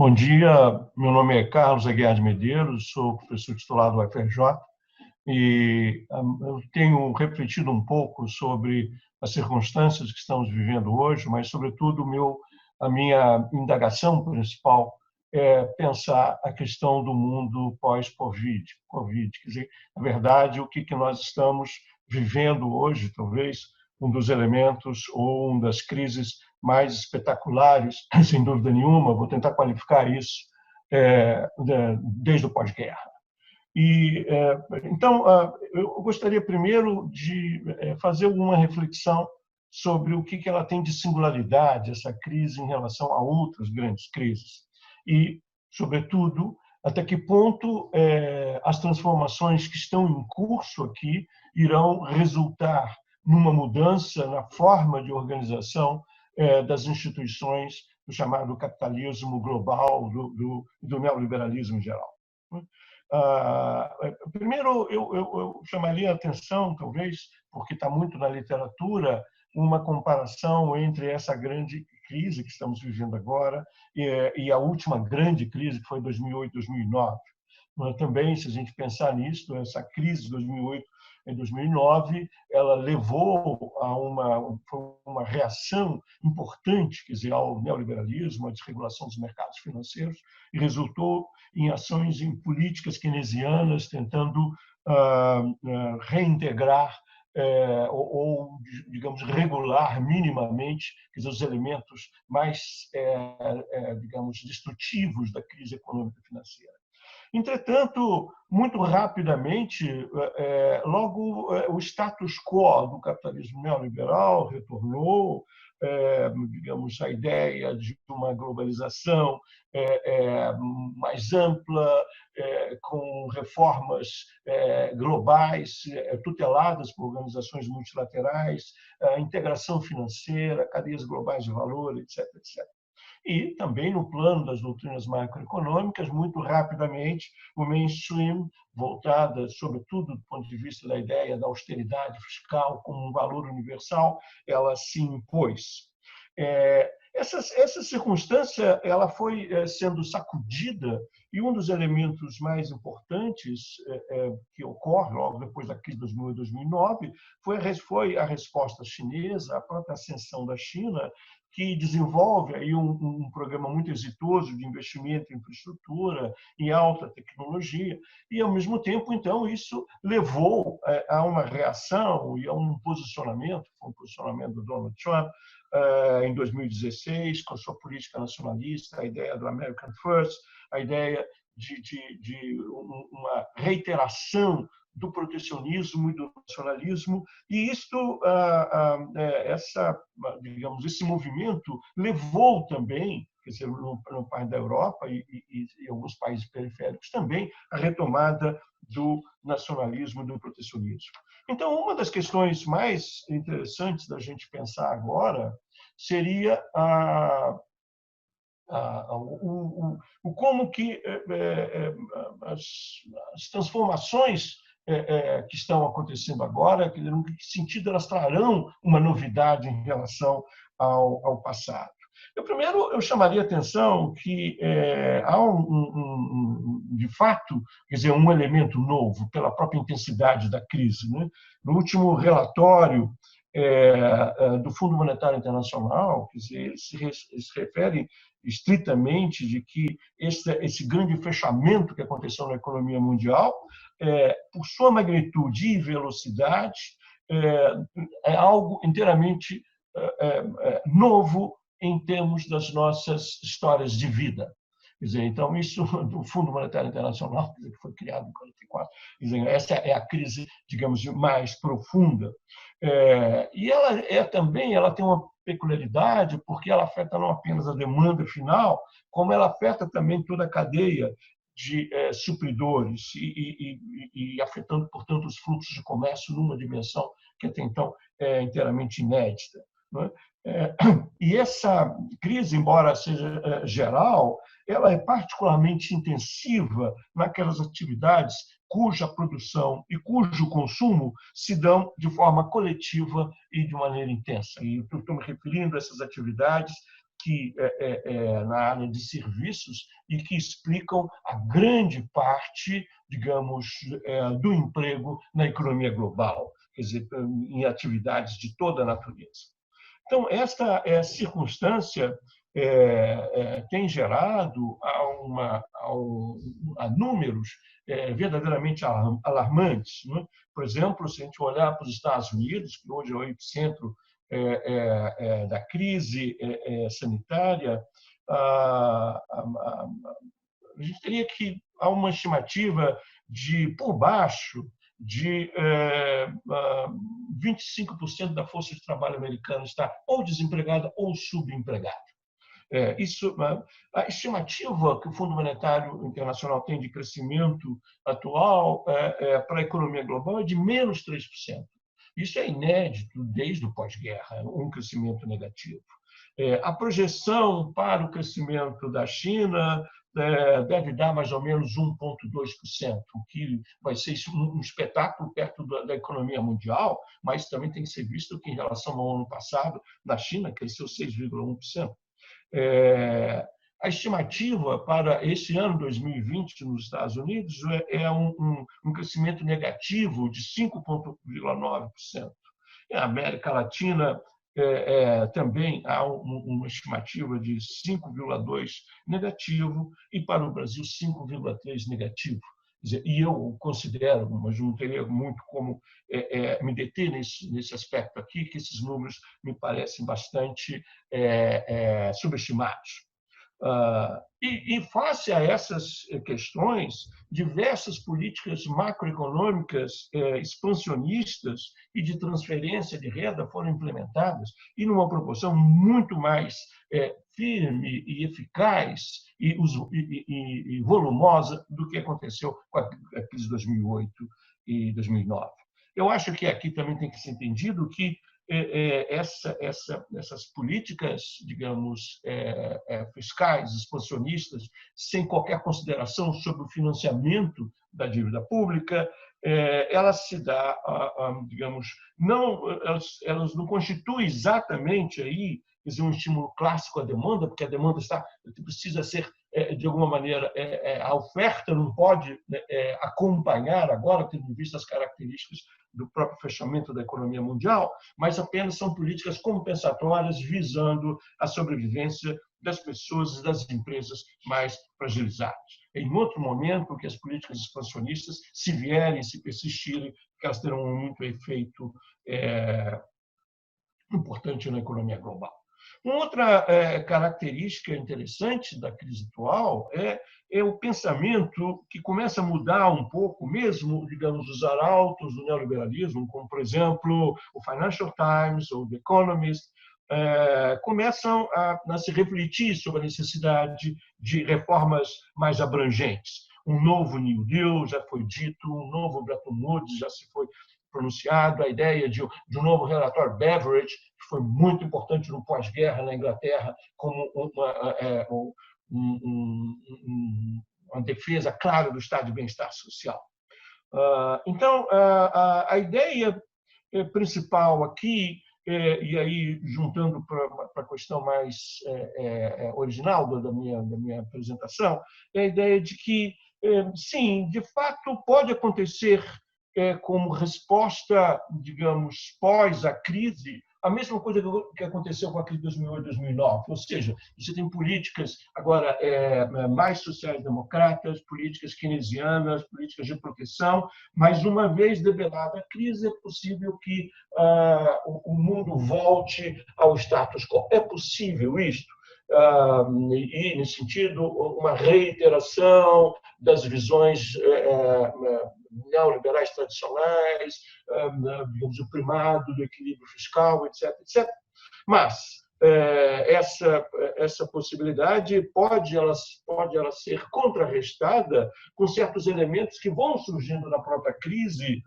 Bom dia, meu nome é Carlos Aguiar de Medeiros, sou professor titular do UFRJ e eu tenho refletido um pouco sobre as circunstâncias que estamos vivendo hoje, mas, sobretudo, a minha indagação principal é pensar a questão do mundo pós-Covid. Quer dizer, na verdade, o que nós estamos vivendo hoje, talvez um dos elementos ou uma das crises mais espetaculares, sem dúvida nenhuma, vou tentar qualificar isso, desde o pós-guerra. Então, eu gostaria primeiro de fazer uma reflexão sobre o que ela tem de singularidade, essa crise, em relação a outras grandes crises. E, sobretudo, até que ponto as transformações que estão em curso aqui irão resultar numa mudança na forma de organização das instituições do chamado capitalismo global, do neoliberalismo em geral. Primeiro, eu chamaria a atenção, talvez, porque está muito na literatura, uma comparação entre essa grande crise que estamos vivendo agora e a última grande crise, que foi 2008, 2009. Também, se a gente pensar nisso, essa crise de 2008 e 2009, ela levou a uma reação importante, quer dizer, ao neoliberalismo, à desregulação dos mercados financeiros, e resultou em ações em políticas keynesianas tentando reintegrar ou, digamos, regular minimamente, quer dizer, os elementos mais, digamos, destrutivos da crise econômica e financeira. Entretanto, muito rapidamente, logo o status quo do capitalismo neoliberal retornou, digamos, a ideia de uma globalização mais ampla, com reformas globais tuteladas por organizações multilaterais, a integração financeira, cadeias globais de valor, etc., etc. E também no plano das doutrinas macroeconômicas, muito rapidamente, o mainstream, voltada, sobretudo do ponto de vista da ideia da austeridade fiscal como um valor universal, ela se impôs. Essa circunstância ela foi sendo sacudida, e um dos elementos mais importantes que ocorre logo depois da crise de 2008 e 2009 foi a resposta chinesa, a própria ascensão da China, que desenvolve aí um programa muito exitoso de investimento em infraestrutura, em alta tecnologia, e, ao mesmo tempo, então, isso levou a uma reação e a um posicionamento do Donald Trump em 2016, com a sua política nacionalista, a ideia do American First, a ideia de uma reiteração do protecionismo e do nacionalismo, e digamos, esse movimento levou também, quer dizer, no país da Europa e alguns países periféricos também, a retomada do nacionalismo e do protecionismo. Então, uma das questões mais interessantes da gente pensar agora seria como que as transformações que estão acontecendo agora, em que sentido elas trarão uma novidade em relação ao passado. Primeiro, eu chamaria a atenção que há, de fato, quer dizer, um elemento novo pela própria intensidade da crise, né? No último relatório do Fundo Monetário Internacional, quer dizer, eles se referem estritamente de que esse grande fechamento que aconteceu na economia mundial, por sua magnitude e velocidade, é algo inteiramente novo em termos das nossas histórias de vida. Quer dizer, então, isso do Fundo Monetário Internacional, que foi criado em 1944, essa é a crise, digamos, mais profunda. E ela tem uma peculiaridade, porque ela afeta não apenas a demanda final, como ela afeta também toda a cadeia de supridores e afetando, portanto, os fluxos de comércio numa dimensão que até então é inteiramente inédita. E essa crise, embora seja geral, ela é particularmente intensiva naquelas atividades cuja produção e cujo consumo se dão de forma coletiva e de maneira intensa. E estou me referindo a essas atividades que na área de serviços e que explicam a grande parte, digamos, do emprego na economia global, quer dizer, em atividades de toda a natureza. Então, esta circunstância tem gerado a números verdadeiramente alarmantes. Né? Por exemplo, se a gente olhar para os Estados Unidos, que hoje é o epicentro da crise sanitária, a gente teria que há uma estimativa de, por baixo, de 25% da força de trabalho americana está ou desempregada ou subempregada. Isso, a estimativa que o Fundo Monetário Internacional tem de crescimento atual para a economia global é de menos 3%. Isso é inédito desde o pós-guerra, um crescimento negativo. A projeção para o crescimento da China deve dar mais ou menos 1,2%, o que vai ser um espetáculo perto da economia mundial, mas também tem que ser visto que, em relação ao ano passado, na China cresceu 6,1%. A estimativa para esse ano 2020 nos Estados Unidos é um crescimento negativo de 5,9%. Na América Latina, também há uma estimativa de 5,2% negativo e para o Brasil 5,3% negativo. E eu considero, mas não teria muito como me deter nesse aspecto aqui, que esses números me parecem bastante subestimados. E face a essas questões, diversas políticas macroeconômicas expansionistas e de transferência de renda foram implementadas e numa proporção muito mais firme e eficaz e volumosa do que aconteceu com a crise de 2008 e 2009. Eu acho que aqui também tem que ser entendido que essas políticas, digamos, fiscais, expansionistas, sem qualquer consideração sobre o financiamento da dívida pública, ela se dá, digamos, elas não constituem exatamente aí, quer dizer, um estímulo clássico à demanda, porque a demanda precisa ser, de alguma maneira, a oferta não pode acompanhar agora, tendo em vista as características do próprio fechamento da economia mundial, mas apenas são políticas compensatórias visando a sobrevivência das pessoas e das empresas mais fragilizadas. Em outro momento, que as políticas expansionistas, se vierem, se persistirem, elas terão muito efeito importante na economia global. Uma outra característica interessante da crise atual é o pensamento que começa a mudar um pouco, mesmo, digamos, os arautos do neoliberalismo, como, por exemplo, o Financial Times ou The Economist, começam a se refletir sobre a necessidade de reformas mais abrangentes. Um novo New Deal já foi dito, um novo Bretton Woods já se foi pronunciado, a ideia de um novo relatório Beveridge, que foi muito importante no pós-guerra na Inglaterra, como uma defesa clara do estado de bem-estar social. Então, a ideia principal aqui, e aí juntando para a questão mais original da minha apresentação, é a ideia de que, sim, de fato, pode acontecer como resposta, digamos, pós a crise, a mesma coisa que aconteceu com a crise de 2008 e 2009. Ou seja, você tem políticas agora mais sociais-democratas, políticas keynesianas, políticas de proteção, mas uma vez debelada a crise, é possível que o mundo volte ao status quo. É possível isto? E, nesse sentido, uma reiteração das visões neoliberais tradicionais, digamos, o primado do equilíbrio fiscal, etc., etc. Mas essa possibilidade pode ela ser contrarrestada com certos elementos que vão surgindo na própria crise,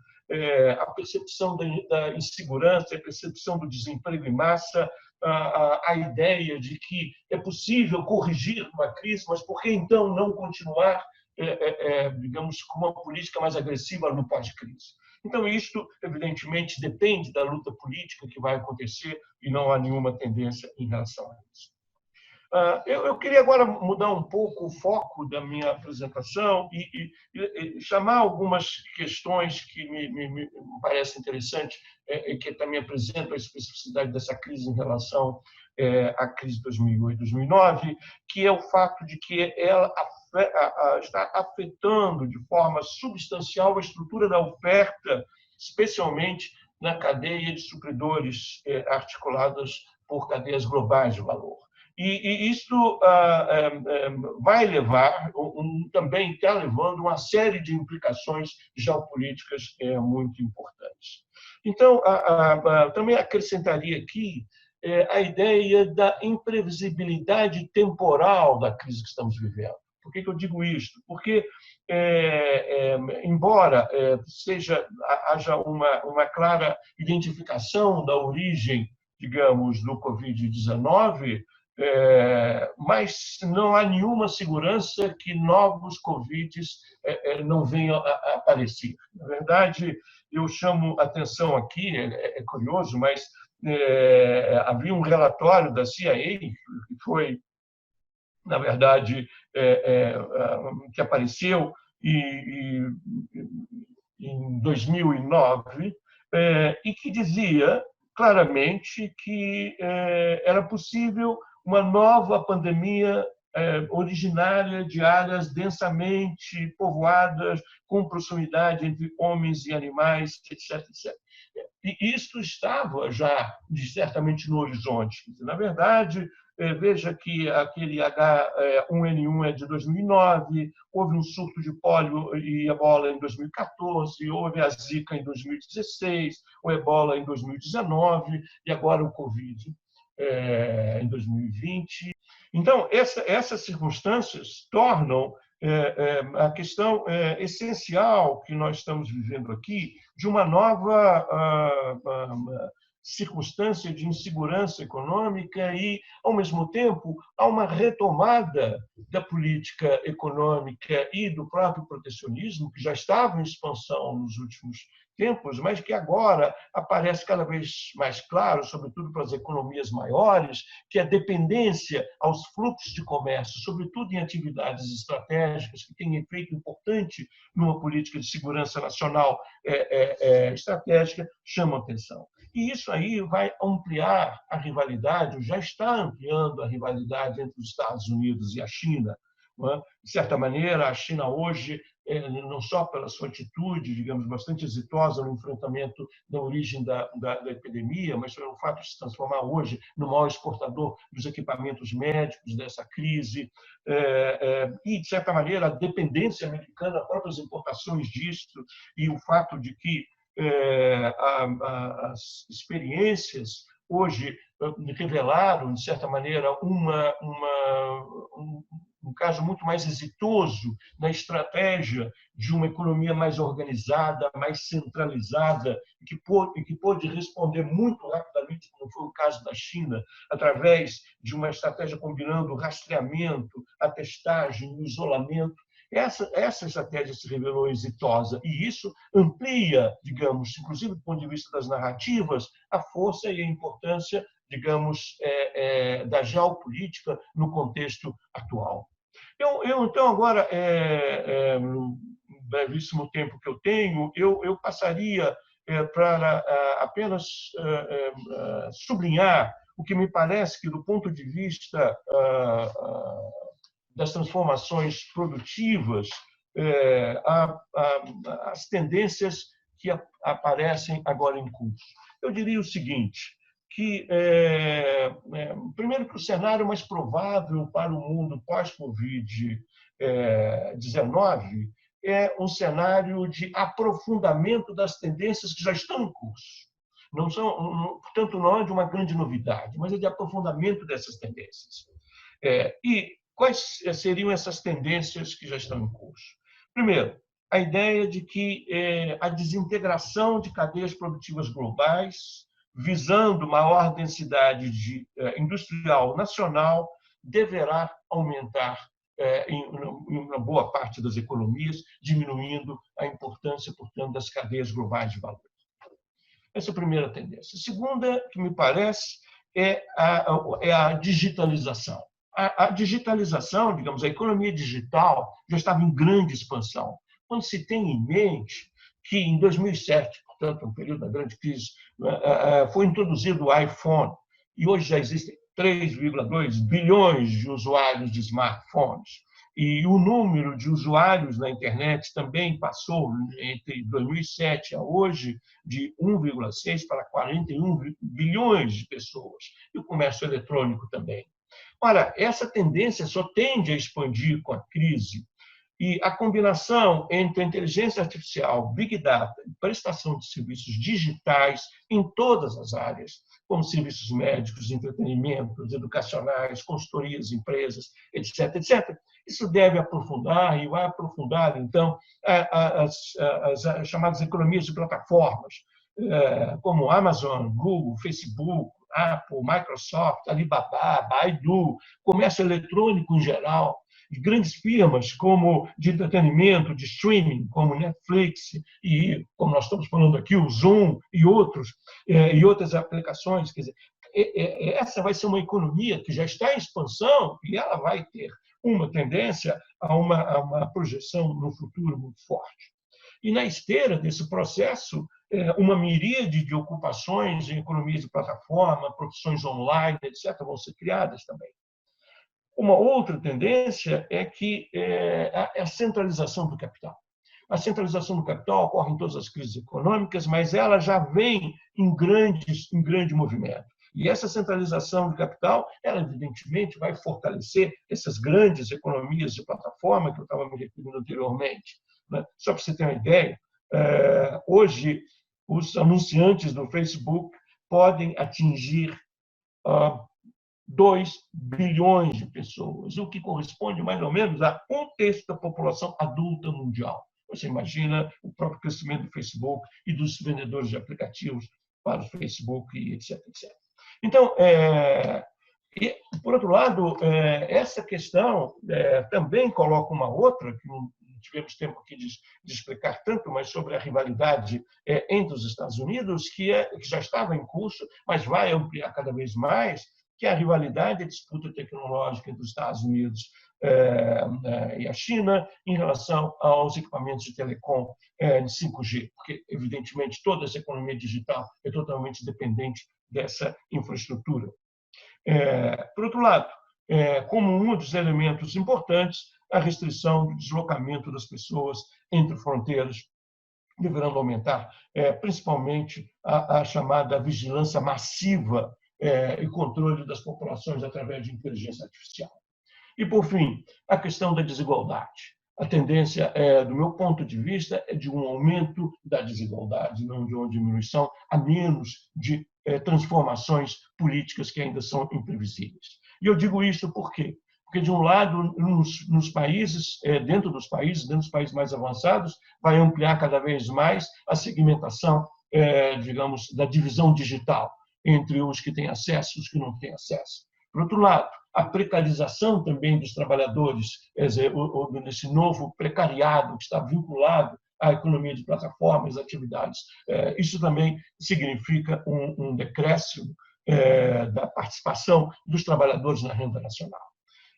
a percepção da insegurança, a percepção do desemprego em massa, a ideia de que é possível corrigir uma crise, mas por que então não continuar, digamos, com uma política mais agressiva no pós-crise? Então, isto, evidentemente, depende da luta política que vai acontecer e não há nenhuma tendência em relação a isso. Eu queria agora mudar um pouco o foco da minha apresentação e chamar algumas questões que me parecem interessantes, e que também apresentam a especificidade dessa crise em relação à crise de 2008, 2009, que é o fato de que ela está afetando de forma substancial a estrutura da oferta, especialmente na cadeia de supridores articuladas por cadeias globais de valor. E isso vai levar, também está levando, uma série de implicações geopolíticas muito importantes. Então, também acrescentaria aqui a ideia da imprevisibilidade temporal da crise que estamos vivendo. Por que eu digo isto? Porque, embora haja uma clara identificação da origem, digamos, do Covid-19, mas não há nenhuma segurança que novos Covids não venham a aparecer. Na verdade, eu chamo atenção aqui, é curioso, mas havia um relatório da CIA que foi, na verdade, que apareceu em 2009, e que dizia claramente que era possível uma nova pandemia originária de áreas densamente povoadas, com proximidade entre homens e animais, etc. etc. E isso estava já, certamente, no horizonte. Na verdade, veja que aquele H1N1 é de 2009, houve um surto de pólio e ebola em 2014, houve a Zika em 2016, o ebola em 2019 e agora o Covid em 2020. Então, essas circunstâncias tornam a questão essencial que nós estamos vivendo aqui de uma nova circunstância de insegurança econômica e, ao mesmo tempo, há uma retomada da política econômica e do próprio protecionismo, que já estava em expansão nos últimos tempos, mas que agora aparece cada vez mais claro, sobretudo para as economias maiores, que a dependência aos fluxos de comércio, sobretudo em atividades estratégicas, que têm efeito importante numa política de segurança nacional estratégica, chama atenção. E isso aí vai ampliar a rivalidade, ou já está ampliando a rivalidade entre os Estados Unidos e a China. De certa maneira, a China hoje, não só pela sua atitude, digamos, bastante exitosa no enfrentamento da origem da epidemia, mas pelo fato de se transformar hoje no maior exportador dos equipamentos médicos dessa crise, e, de certa maneira, a dependência americana, as próprias importações disso, e o fato de que as experiências hoje revelaram, de certa maneira, um caso muito mais exitoso na estratégia de uma economia mais organizada, mais centralizada, que pôde responder muito rapidamente, como foi o caso da China, através de uma estratégia combinando o rastreamento, a testagem, o isolamento. Essa estratégia se revelou exitosa e isso amplia, digamos, inclusive do ponto de vista das narrativas, a força e a importância, digamos, da geopolítica no contexto atual. Então, agora, no brevíssimo tempo que eu tenho, eu passaria para apenas sublinhar o que me parece que, do ponto de vista das transformações produtivas, as tendências que aparecem agora em curso. Eu diria o seguinte, que, primeiro, que o cenário mais provável para o mundo pós-Covid-19 é um cenário de aprofundamento das tendências que já estão em curso. Portanto, não é de uma grande novidade, mas é de aprofundamento dessas tendências. E quais seriam essas tendências que já estão em curso? Primeiro, a ideia de que a desintegração de cadeias produtivas globais, visando maior densidade industrial nacional, deverá aumentar em uma boa parte das economias, diminuindo a importância, portanto, das cadeias globais de valor. Essa é a primeira tendência. A segunda, que me parece, é a digitalização. a digitalização, digamos, a economia digital já estava em grande expansão. Quando se tem em mente que em 2007, portanto, um período da grande crise, foi introduzido o iPhone e hoje já existem 3,2 bilhões de usuários de smartphones. E o número de usuários na internet também passou, entre 2007 a hoje, de 1,6 para 41 bilhões de pessoas. E o comércio eletrônico também. Ora, essa tendência só tende a expandir com a crise. E a combinação entre a inteligência artificial, Big Data e prestação de serviços digitais em todas as áreas, como serviços médicos, entretenimentos, educacionais, consultorias, empresas, etc., etc., isso deve aprofundar e vai aprofundar, então, as chamadas economias de plataformas, como Amazon, Google, Facebook, Apple, Microsoft, Alibaba, Baidu, comércio eletrônico em geral, de grandes firmas como de entretenimento, de streaming, como Netflix e, como nós estamos falando aqui, o Zoom e outras aplicações. Quer dizer, essa vai ser uma economia que já está em expansão e ela vai ter uma tendência a uma projeção no futuro muito forte. E na esteira desse processo, uma miríade de ocupações em economias de plataforma, profissões online, etc., vão ser criadas também. Uma outra tendência é que a centralização do capital. A centralização do capital ocorre em todas as crises econômicas, mas ela já vem em grande movimento. E essa centralização do capital, ela evidentemente vai fortalecer essas grandes economias de plataforma que eu estava me referindo anteriormente. Só para você ter uma ideia, hoje os anunciantes do Facebook podem atingir 2 bilhões de pessoas, o que corresponde mais ou menos a 1/3 da população adulta mundial. Você imagina o próprio crescimento do Facebook e dos vendedores de aplicativos para o Facebook, etc., etc. Então, e, por outro lado, essa questão também coloca uma outra, que não tivemos tempo aqui de explicar tanto, mas sobre a rivalidade entre os Estados Unidos, que já estava em curso, mas vai ampliar cada vez mais, que é a rivalidade e a disputa tecnológica entre os Estados Unidos e a China em relação aos equipamentos de telecom de 5G, porque, evidentemente, toda essa economia digital é totalmente dependente dessa infraestrutura. Por outro lado, como um dos elementos importantes, a restrição do deslocamento das pessoas entre fronteiras, deverão aumentar, principalmente a chamada vigilância massiva e controle das populações através de inteligência artificial. E, por fim, a questão da desigualdade. A tendência, do meu ponto de vista, é de um aumento da desigualdade, não de uma diminuição, a menos de transformações políticas que ainda são imprevisíveis. E eu digo isso por quê? Porque, de um lado, nos países, dentro dos países mais avançados, vai ampliar cada vez mais a segmentação, digamos, da divisão digital entre os que têm acesso e os que não têm acesso. Por outro lado, a precarização também dos trabalhadores, nesse novo precariado que está vinculado à economia de plataformas, atividades. Isso também significa um decréscimo da participação dos trabalhadores na renda nacional.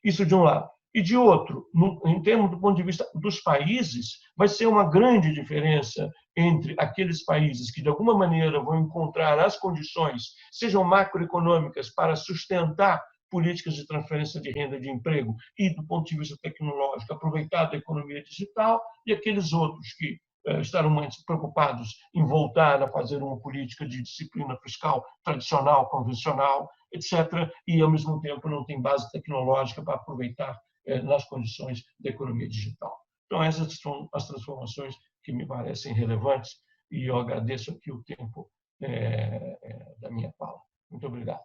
Isso de um lado. E de outro, em termos do ponto de vista dos países, vai ser uma grande diferença entre aqueles países que, de alguma maneira, vão encontrar as condições, sejam macroeconômicas, para sustentar políticas de transferência de renda e de emprego e, do ponto de vista tecnológico, aproveitar da economia digital, e aqueles outros que estarão mais preocupados em voltar a fazer uma política de disciplina fiscal tradicional, convencional, etc., e, ao mesmo tempo, não tem base tecnológica para aproveitar nas condições da economia digital. Então, essas são as transformações que me parecem relevantes e eu agradeço aqui o tempo da minha fala. Muito obrigado.